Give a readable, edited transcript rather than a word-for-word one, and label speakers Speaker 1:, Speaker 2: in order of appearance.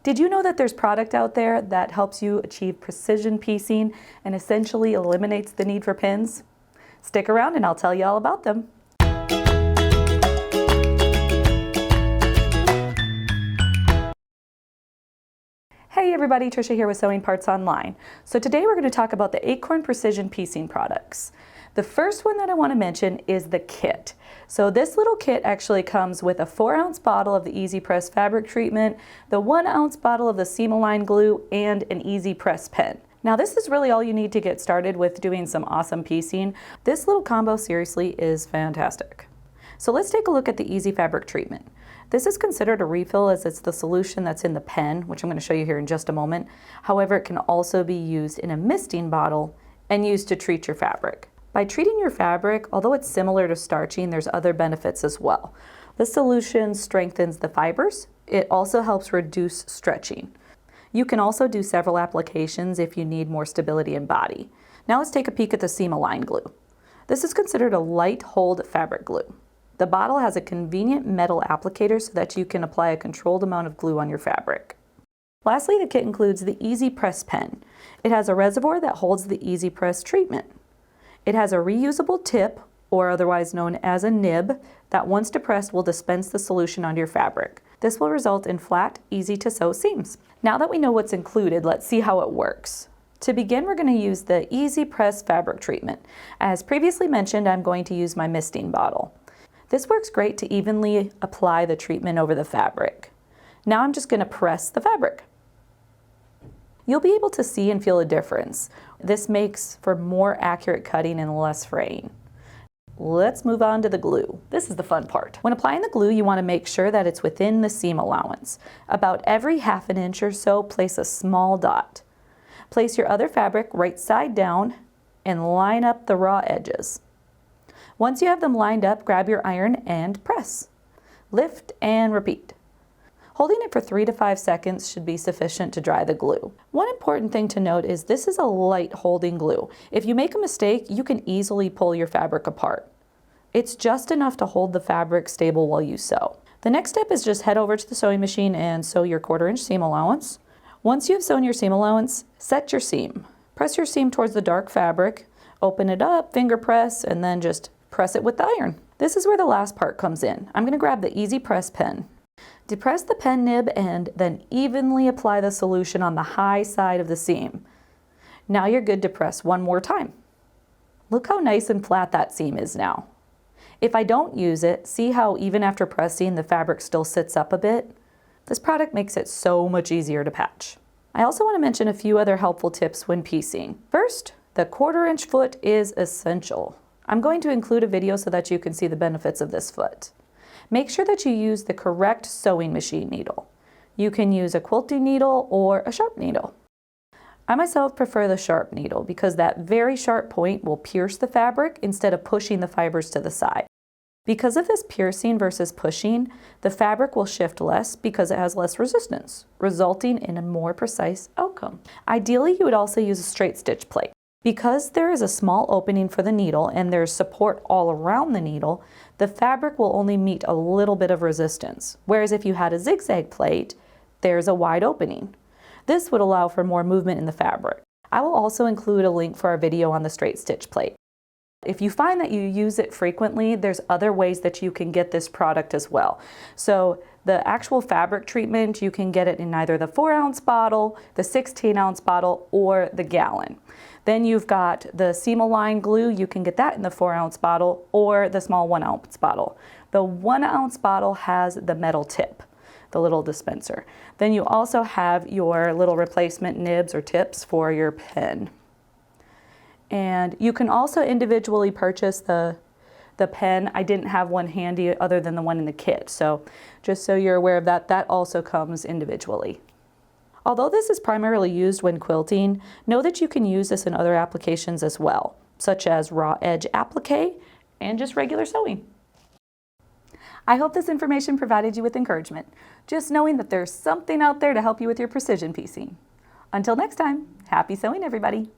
Speaker 1: Did you know that there's product out there that helps you achieve precision piecing and essentially eliminates the need for pins? Stick around and I'll tell you all about them. Hey everybody, Trisha here with Sewing Parts Online. So today we're going to talk about the Acorn Precision Piecing Products. The first one that I want to mention is the kit. So this little kit actually comes with a 4-ounce bottle of the Easy Press fabric treatment, the 1-ounce bottle of the seam-align glue, and an Easy Press pen. Now this is really all you need to get started with doing some awesome piecing. This little combo seriously is fantastic. So let's take a look at the Easy Fabric Treatment. This is considered a refill as it's the solution that's in the pen, which I'm going to show you here in just a moment. However, it can also be used in a misting bottle and used to treat your fabric. By treating your fabric, although it's similar to starching, there's other benefits as well. This solution strengthens the fibers. It also helps reduce stretching. You can also do several applications if you need more stability in body. Now let's take a peek at the seam-align glue. This is considered a light hold fabric glue. The bottle has a convenient metal applicator so that you can apply a controlled amount of glue on your fabric. Lastly, the kit includes the Easy Press pen. It has a reservoir that holds the Easy Press treatment. It has a reusable tip, or otherwise known as a nib, that once depressed will dispense the solution onto your fabric. This will result in flat, easy to sew seams. Now that we know what's included, let's see how it works. To begin, we're going to use the Easy Press fabric treatment. As previously mentioned, I'm going to use my misting bottle. This works great to evenly apply the treatment over the fabric. Now I'm just going to press the fabric. You'll be able to see and feel a difference. This makes for more accurate cutting and less fraying. Let's move on to the glue. This is the fun part. When applying the glue, you want to make sure that it's within the seam allowance. About every ½ an inch or so, place a small dot. Place your other fabric right side down and line up the raw edges. Once you have them lined up, grab your iron and press. Lift and repeat. Holding it for 3 to 5 seconds should be sufficient to dry the glue. One important thing to note is this is a light holding glue. If you make a mistake, you can easily pull your fabric apart. It's just enough to hold the fabric stable while you sew. The next step is just head over to the sewing machine and sew your 1/4 inch seam allowance. Once you have sewn your seam allowance, set your seam. Press your seam towards the dark fabric, open it up, finger press, and then just press it with the iron. This is where the last part comes in. I'm going to grab the Easy Press pen. Depress the pen nib and then evenly apply the solution on the high side of the seam. Now you're good to press one more time. Look how nice and flat that seam is now. If I don't use it, see how even after pressing the fabric still sits up a bit? This product makes it so much easier to patch. I also want to mention a few other helpful tips when piecing. First, the 1/4 inch foot is essential. I'm going to include a video so that you can see the benefits of this foot. Make sure that you use the correct sewing machine needle. You can use a quilting needle or a sharp needle. I myself prefer the sharp needle because that very sharp point will pierce the fabric instead of pushing the fibers to the side. Because of this piercing versus pushing, the fabric will shift less because it has less resistance, resulting in a more precise outcome. Ideally, you would also use a straight stitch plate. Because there is a small opening for the needle and there's support all around the needle, the fabric will only meet a little bit of resistance. Whereas if you had a zigzag plate, there's a wide opening. This would allow for more movement in the fabric. I will also include a link for our video on the straight stitch plate. If you find that you use it frequently, there's other ways that you can get this product as well. So the actual fabric treatment, you can get it in either the 4-ounce bottle, the 16-ounce bottle, or the gallon. Then you've got the seam-align glue. You can get that in the 4-ounce bottle or the small 1-ounce bottle. The 1-ounce bottle has the metal tip, the little dispenser. Then you also have your little replacement nibs or tips for your pen. And you can also individually purchase the pen. I didn't have one handy other than the one in the kit. So just so you're aware of that, that also comes individually. Although this is primarily used when quilting, know that you can use this in other applications as well, such as raw edge applique and just regular sewing. I hope this information provided you with encouragement, just knowing that there's something out there to help you with your precision piecing. Until next time, happy sewing everybody!